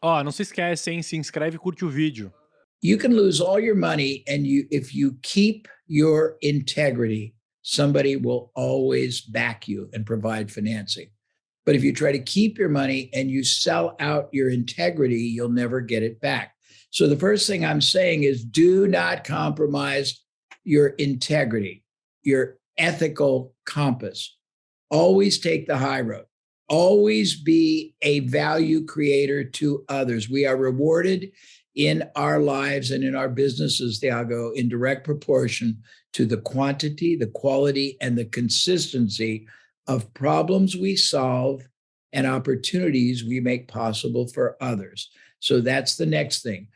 Ó, não se esquece, hein? Se inscreve e curte o vídeo. You can lose all your money, and if you keep your integrity, somebody will always back you and provide financing. But if you try to keep your money and you sell out your integrity, you'll never get it back. So the first thing I'm saying is do not compromise your integrity, your ethical compass. Always take the high road. Always be a value creator to others. We are rewarded in our lives and in our businesses, Thiago, in direct proportion to the quantity, the quality, and the consistency of problems we solve and opportunities we make possible for others. So that's the next thing.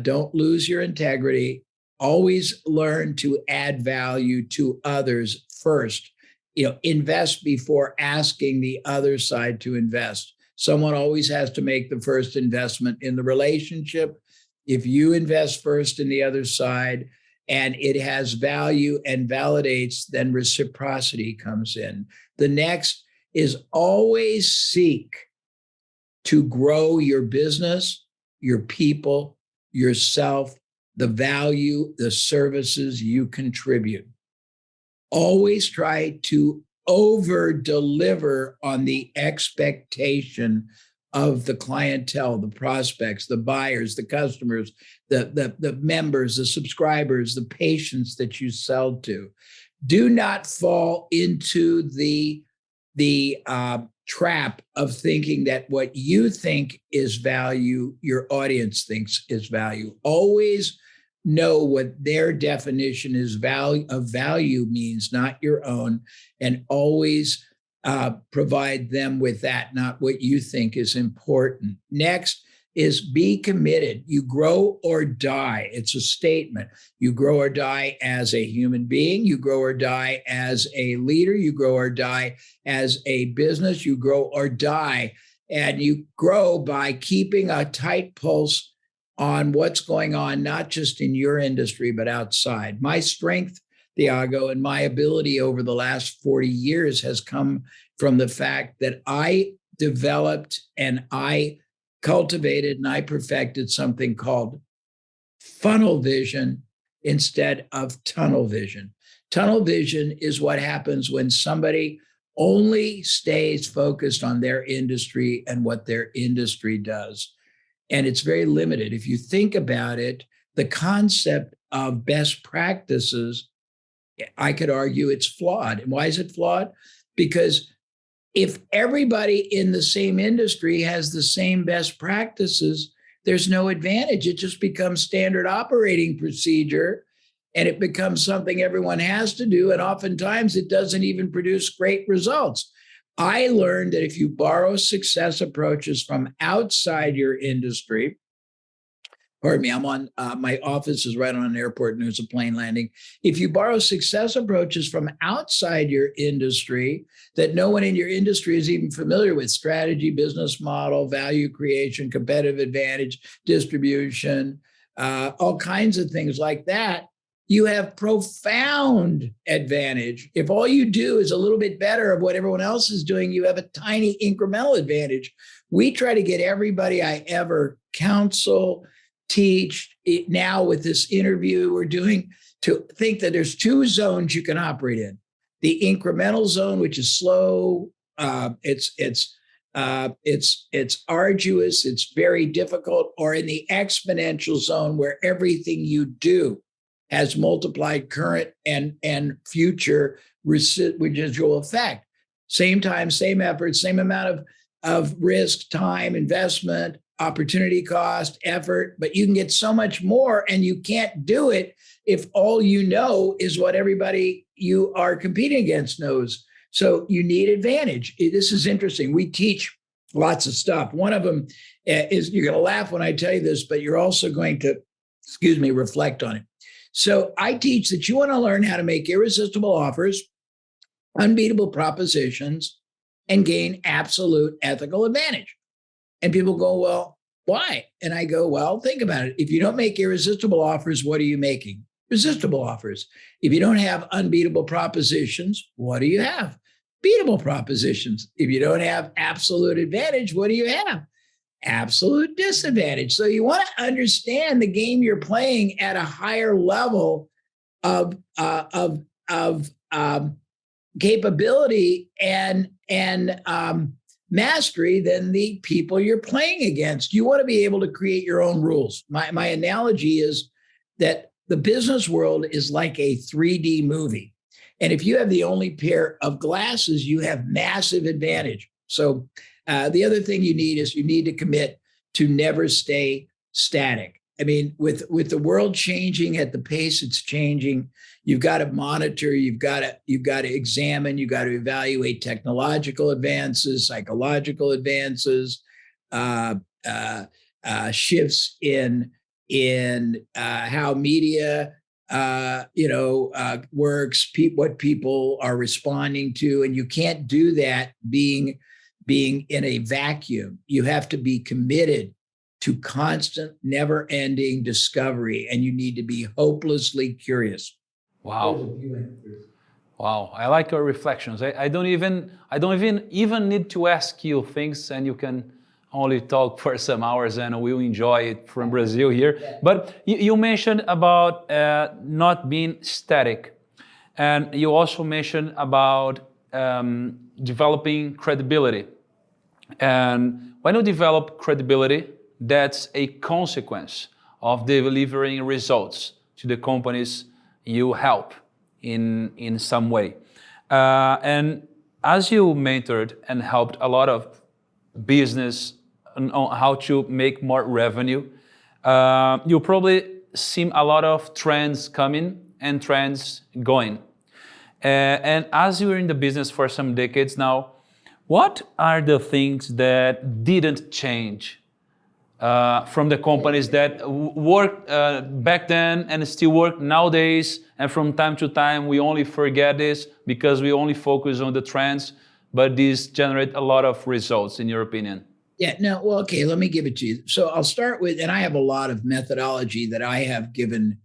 Don't lose your integrity. Always learn to add value to others first. Invest before asking the other side to invest. Someone always has to make the first investment in the relationship. If you invest first in the other side and it has value and validates, then reciprocity comes in. The next is always seek to grow your business, your people, yourself, the value, the services you contribute. Always try to over-deliver on the expectation of the clientele, the prospects, the buyers, the customers, the members, the subscribers, the patients that you sell to. Do not fall into the trap of thinking that what you think is value, your audience thinks is value. Always know what their definition is of value means, not your own, and always provide them with that, not what you think is important. Next is be committed. You grow or die. It's a statement. You grow or die as a human being. You grow or die as a leader. You grow or die as a business. You grow or die. And you grow by keeping a tight pulse on what's going on, not just in your industry, but outside. My strength, Thiago, and my ability over the last 40 years has come from the fact that I developed and I cultivated and I perfected something called funnel vision instead of tunnel vision. Tunnel vision is what happens when somebody only stays focused on their industry and what their industry does. And it's very limited. If you think about it, the concept of best practices, I could argue it's flawed. And why is it flawed? Because if everybody in the same industry has the same best practices, there's no advantage. It just becomes standard operating procedure, and it becomes something everyone has to do. And oftentimes it doesn't even produce great results. I learned that if you borrow success approaches from outside your industry, pardon me, I'm on, my office is right on an airport and there's a plane landing. If you borrow success approaches from outside your industry that no one in your industry is even familiar with, strategy, business model, value creation, competitive advantage, distribution, all kinds of things like that, you have profound advantage. If all you do is a little bit better of what everyone else is doing, you have a tiny incremental advantage. We try to get everybody I ever counsel, teach, now with this interview we're doing, to think that there's two zones you can operate in. The incremental zone, which is slow, it's arduous, it's very difficult, or in the exponential zone where everything you do has multiplied current and future residual effect. Same time, same effort, same amount of risk, time, investment, opportunity cost, effort, but you can get so much more, and you can't do it if all you know is what everybody you are competing against knows. So you need advantage. This is interesting. We teach lots of stuff. One of them is, you're going to laugh when I tell you this, but you're also going to, reflect on it. So I teach that you want to learn how to make irresistible offers, unbeatable propositions, and gain absolute ethical advantage. And people go, well, why? And I go, well, think about it. If you don't make irresistible offers, what are you making? Resistible offers. If you don't have unbeatable propositions, what do you have? Beatable propositions. If you don't have absolute advantage, what do you have? absolute disadvantage. So you want to understand the game you're playing at a higher level of capability and mastery than the people you're playing against. You want to be able to create your own rules. My analogy is that the business world is like a 3D movie. And if you have the only pair of glasses, you have massive advantage. So the other thing you need is you need to commit to never stay static. I mean, with the world changing at the pace it's changing, you've got to monitor, you've got to examine, you've got to evaluate technological advances, psychological advances, shifts in how media works, what people are responding to, and you can't do that being in a vacuum. You have to be committed to constant, never-ending discovery, and you need to be hopelessly curious. Wow. Wow, I like your reflections. I don't even need to ask you things, and you can only talk for some hours, and we'll enjoy it from Brazil here. Yeah. But you mentioned about not being static, and you also mentioned about developing credibility. And when you develop credibility, that's a consequence of delivering results to the companies you help in some way. And as you mentored and helped a lot of business on how to make more revenue, you probably seen a lot of trends coming and trends going. And as you're in the business for some decades now, what are the things that didn't change from the companies that worked back then and still work nowadays, and from time to time we only forget this because we only focus on the trends, but these generate a lot of results, in your opinion? Yeah, no, well, okay, let me give it to you. So I'll start with, and I have a lot of methodology that I have given,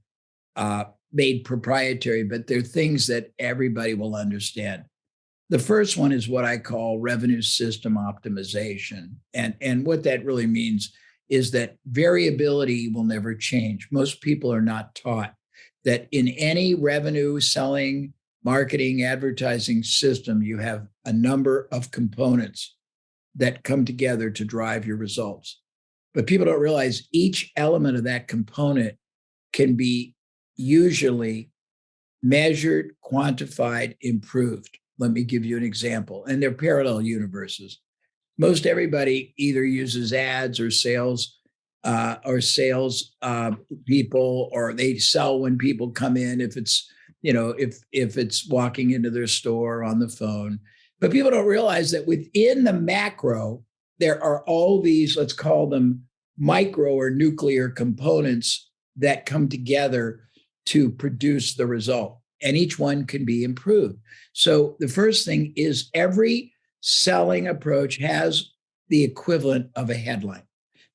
made proprietary, but they're things that everybody will understand. The first one is what I call revenue system optimization. And what that really means is that variability will never change. Most people are not taught that in any revenue, selling, marketing, advertising system, you have a number of components that come together to drive your results. But people don't realize each element of that component can be usually measured, quantified, improved. Let me give you an example. And they're parallel universes. Most everybody either uses ads or sales people, or they sell when people come in, if it's, if it's walking into their store on the phone. But people don't realize that within the macro, there are all these, let's call them micro or nuclear components that come together to produce the result. And each one can be improved. So the first thing is every selling approach has the equivalent of a headline.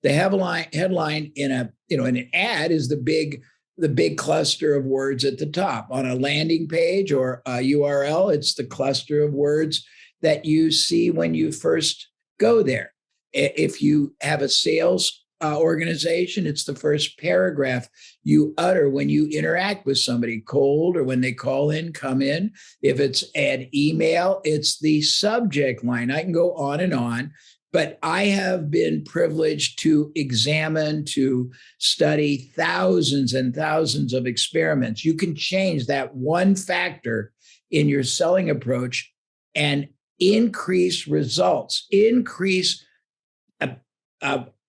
The headline in an ad is the big cluster of words at the top. On a landing page or a URL, it's the cluster of words that you see when you first go there. If you have a sales organization, it's the first paragraph you utter when you interact with somebody, cold or when they call in, come in. If it's an email, it's the subject line. I can go on, but I have been privileged to examine, to study thousands and thousands of experiments. You can change that one factor in your selling approach and increase results, increase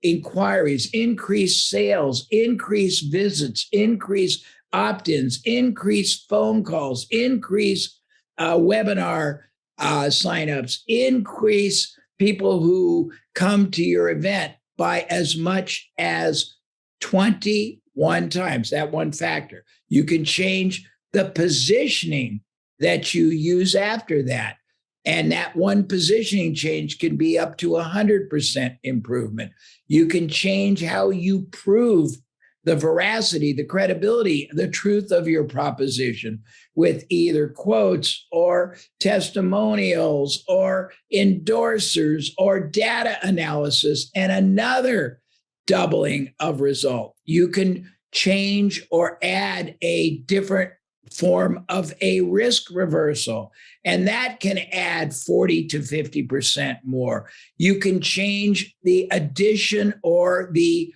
inquiries, increase sales, increase visits, increase opt-ins, increase phone calls, increase webinar signups, increase people who come to your event by as much as 21 times, that one factor. You can change the positioning that you use after that. And that one positioning change can be up to 100% improvement. You can change how you prove the veracity, the credibility, the truth of your proposition with either quotes or testimonials or endorsers or data analysis and another doubling of result. You can change or add a different form of a risk reversal, and that can add 40 to 50% more. You can change the addition or the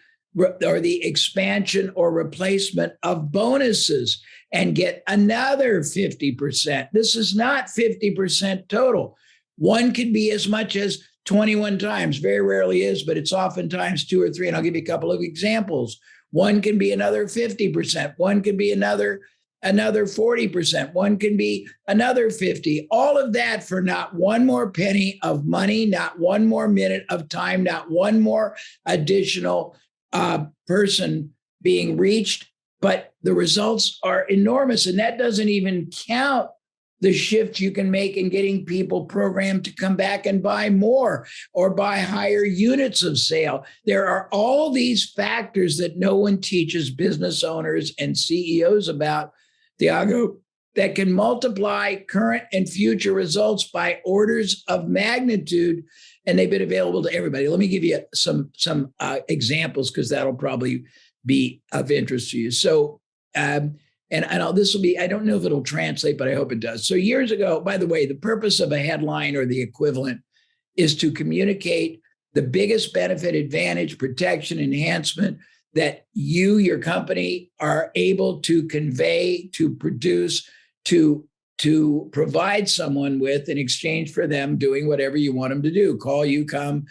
expansion or replacement of bonuses and get another 50%. This is not 50% total. One can be as much as 21 times, very rarely is, but it's oftentimes 2 or 3. And I'll give you a couple of examples. One can be another 50%. One can be another 40%. One can be another 50. All of that for not one more penny of money, not one more minute of time, not one more additional person being reached, but the results are enormous. And that doesn't even count the shift you can make in getting people programmed to come back and buy more or buy higher units of sale. There are all these factors that no one teaches business owners and CEOs about, Thiago, that can multiply current and future results by orders of magnitude, and they've been available to everybody. Let me give you some examples, because that'll probably be of interest to you. So, this will be, I don't know if it'll translate, but I hope it does. So years ago, by the way, the purpose of a headline or the equivalent is to communicate the biggest benefit, advantage, protection, enhancement that you, your company, are able to convey, to produce, to provide someone with in exchange for them doing whatever you want them to do. Call you, come,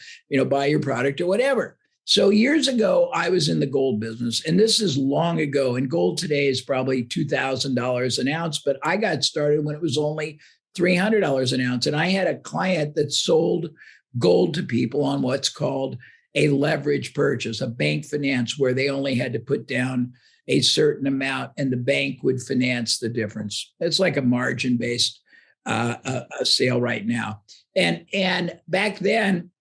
buy your product or whatever. So years ago, I was in the gold business, and this is long ago, and gold today is probably $2,000 an ounce, but I got started when it was only $300 an ounce. And I had a client that sold gold to people on what's called a leverage purchase, a bank finance, where they only had to put down a certain amount and the bank would finance the difference. It's like a margin-based a sale right now. And back then,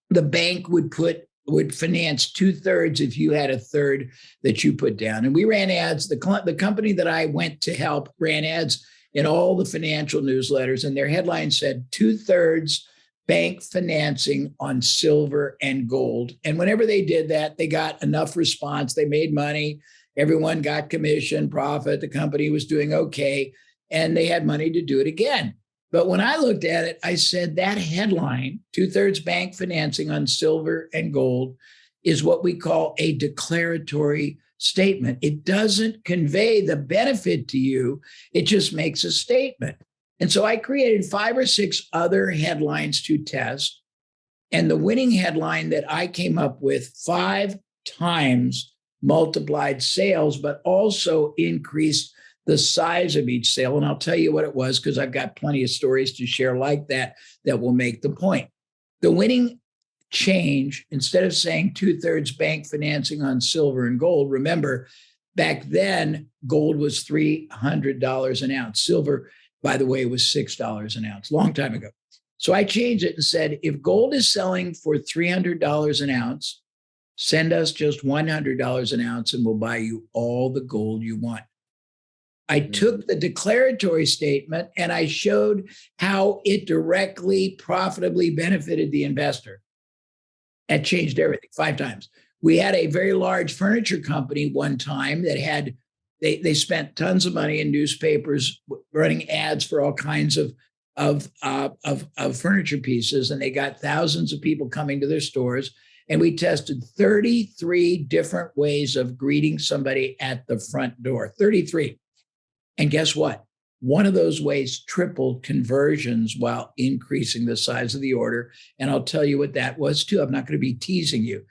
the bank would finance 2/3 if you had a third that you put down. And we ran ads. The company that I went to help ran ads in all the financial newsletters, and their headline said 2/3 bank financing on silver and gold. And whenever they did that, they got enough response. They made money. Everyone got commission, profit. The company was doing okay, and they had money to do it again. But when I looked at it, I said that headline, 2/3 bank financing on silver and gold, is what we call a declaratory statement. It doesn't convey the benefit to you. It just makes a statement. And so I created 5 or 6 other headlines to test. And the winning headline that I came up with 5 times multiplied sales, but also increased the size of each sale. And I'll tell you what it was, because I've got plenty of stories to share like that will make the point. The winning change, instead of saying 2/3 bank financing on silver and gold, remember, back then, gold was $300 an ounce. Silver, by the way, was $6 an ounce, long time ago. So I changed it and said, if gold is selling for $300 an ounce, send us just $100 an ounce and we'll buy you all the gold you want. I took the declaratory statement and I showed how it directly, profitably benefited the investor. That changed everything 5 times. We had a very large furniture company one time that had, they spent tons of money in newspapers running ads for all kinds of furniture pieces, and they got thousands of people coming to their stores. And we tested 33 different ways of greeting somebody at the front door, 33. And guess what? One of those ways tripled conversions while increasing the size of the order. And I'll tell you what that was too. I'm not going to be teasing you.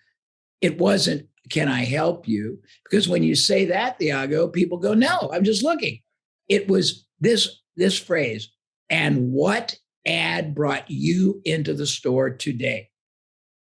It wasn't, can I help you? Because when you say that, Thiago, people go, no, I'm just looking. It was this phrase, and what ad brought you into the store today?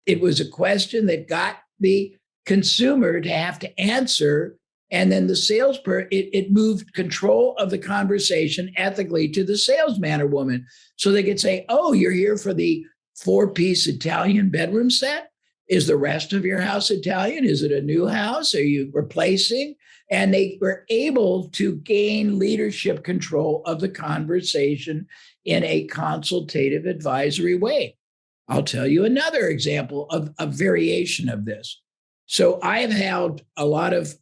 It was a question that got the consumer to have to answer. And then the salesperson, it moved control of the conversation ethically to the salesman or woman. So they could say, oh, you're here for the 4-piece Italian bedroom set? is the rest of your house Italian? Is it a new house? Are you replacing? And they were able to gain leadership control of the conversation in a consultative advisory way. I'll tell you another example of a variation of this. So I've helped a lot of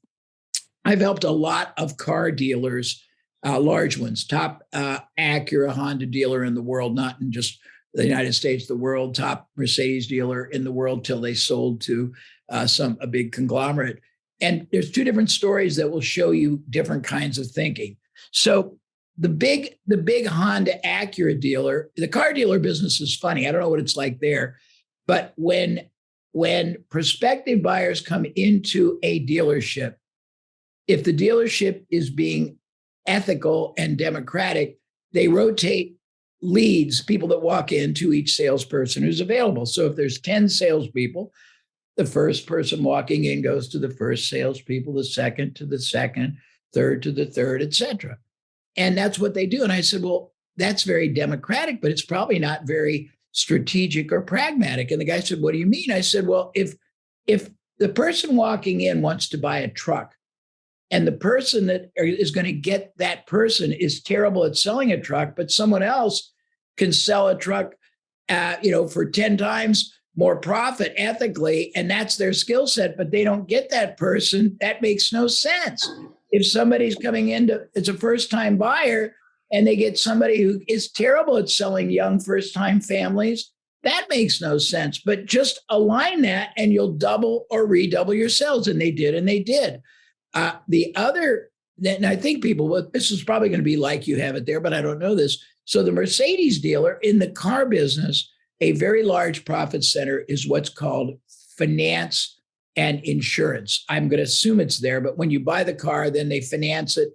car dealers, large ones, top Acura Honda dealer in the world, not in just the United States, the world, top Mercedes dealer in the world till they sold to a big conglomerate. And there's two different stories that will show you different kinds of thinking. So the big Honda Acura dealer, the car dealer business is funny. I don't know what it's like there, but when prospective buyers come into a dealership, if the dealership is being ethical and democratic, they rotate leads, people that walk in, to each salesperson who's available. So if there's 10 salespeople, the first person walking in goes to the first salespeople, the second to the second, third to the third, et cetera. And that's what they do. And I said, well, that's very democratic, but it's probably not very strategic or pragmatic. And the guy said, what do you mean? I said, well, if the person walking in wants to buy a truck, and the person that is going to get that person is terrible at selling a truck, but someone else can sell a truck, for 10 times more profit ethically, and that's their skill set, but they don't get that person, that makes no sense. If somebody's coming into, it's a first-time buyer, and they get somebody who is terrible at selling young first-time families, that makes no sense. But just align that and you'll double or redouble your sales. And they did, and they did. The other, and I think people, well, this is probably going to be like you have it there, but I don't know this. So the Mercedes dealer in the car business, a very large profit center is what's called finance and insurance. I'm going to assume it's there, but when you buy the car, then they finance it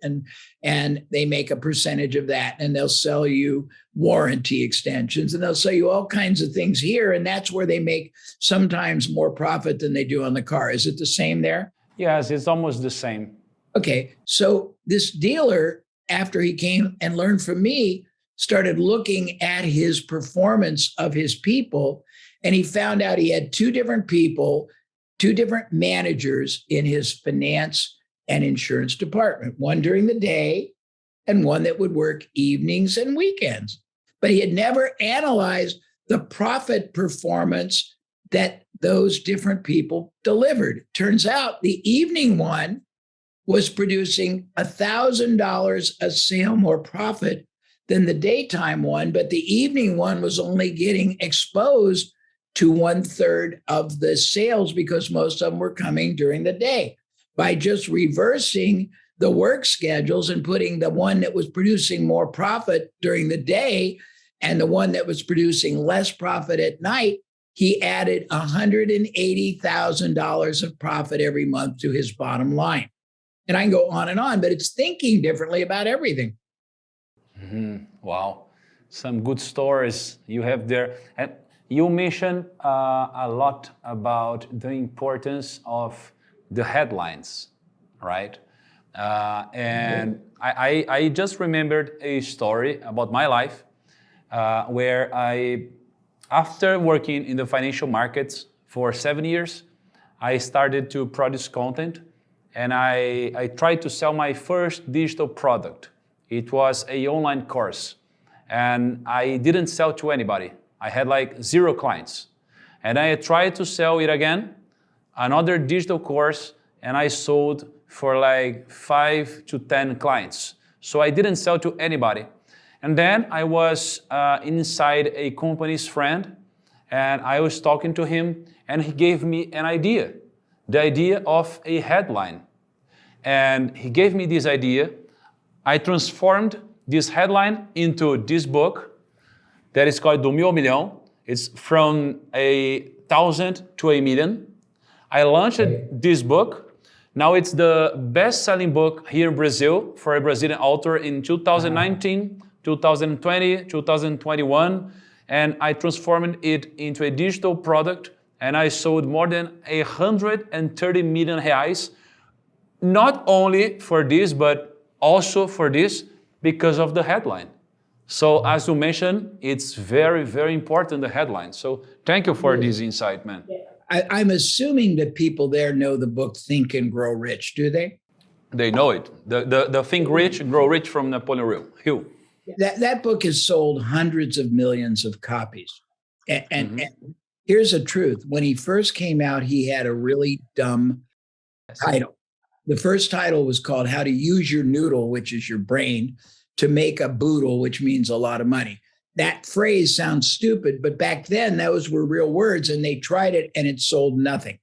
and they make a percentage of that, and they'll sell you warranty extensions, and they'll sell you all kinds of things here. And that's where they make sometimes more profit than they do on the car. Is it the same there? Yes, it's almost the same. Okay, so this dealer, after he came and learned from me, started looking at his performance of his people, and he found out he had two different people, two different managers in his finance and insurance department, one during the day and one that would work evenings and weekends. But he had never analyzed the profit performance that those different people delivered. Turns out the evening one was producing $1,000 a sale more profit than the daytime one, but the evening one was only getting exposed to 1/3 of the sales because most of them were coming during the day. By just reversing the work schedules and putting the one that was producing more profit during the day and the one that was producing less profit at night, he added $180,000 of profit every month to his bottom line. And I can go on and on, but it's thinking differently about everything. Mm-hmm. Wow. Some good stories you have there. And you mentioned a lot about the importance of the headlines, right? And I just remembered a story about my life where after working in the financial markets for 7 years, I started to produce content, and I tried to sell my first digital product. It was an online course, and I didn't sell to anybody. I had like 0 clients. And I tried to sell it again, another digital course, and I sold for like 5 to 10 clients. So I didn't sell to anybody. And then I was inside a company's friend, and I was talking to him, and he gave me an idea, the idea of a headline. And he gave me this idea. I transformed this headline into this book that is called Do Mil ao Milhão. It's from 1,000 to 1,000,000. I launched this book. Now it's the best-selling book here in Brazil for a Brazilian author in 2019, 2020, 2021. And I transformed it into a digital product, and I sold more than 130 million reais, not only for this, but also for this because of the headline. So as you mentioned, it's very, very important, the headline. So thank you for this insight, man. I'm assuming that people there know the book Think and Grow Rich, do they? They know it. The Think Rich, Grow Rich from Napoleon Hill. That book has sold hundreds of millions of copies. And here's the truth. When he first came out, he had a really dumb title. The first title was called How to Use Your Noodle, which is your brain, to make a boodle, which means a lot of money. That phrase sounds stupid, but back then those were real words, and they tried it and it sold nothing.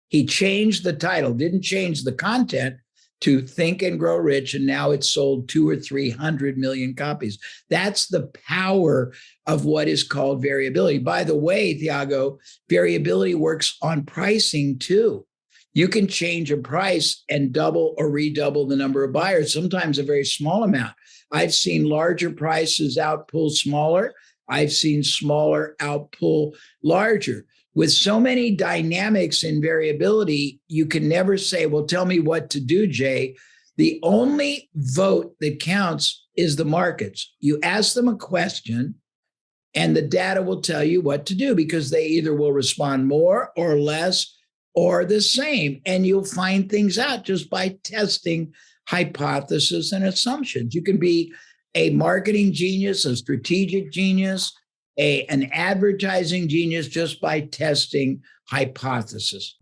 He changed the title, didn't change the content, to Think and Grow Rich, and now it's sold 200 or 300 million copies. That's the power of what is called variability. By the way, Thiago, variability works on pricing too. You can change a price and double or redouble the number of buyers, sometimes a very small amount. I've seen larger prices outpull smaller. I've seen smaller outpull larger. With so many dynamics and variability, you can never say, well, tell me what to do, Jay. The only vote that counts is the markets. You ask them a question and the data will tell you what to do, because they either will respond more or less or the same. And you'll find things out just by testing hypotheses and assumptions. You can be a marketing genius, a strategic genius, an advertising genius just by testing hypothesis.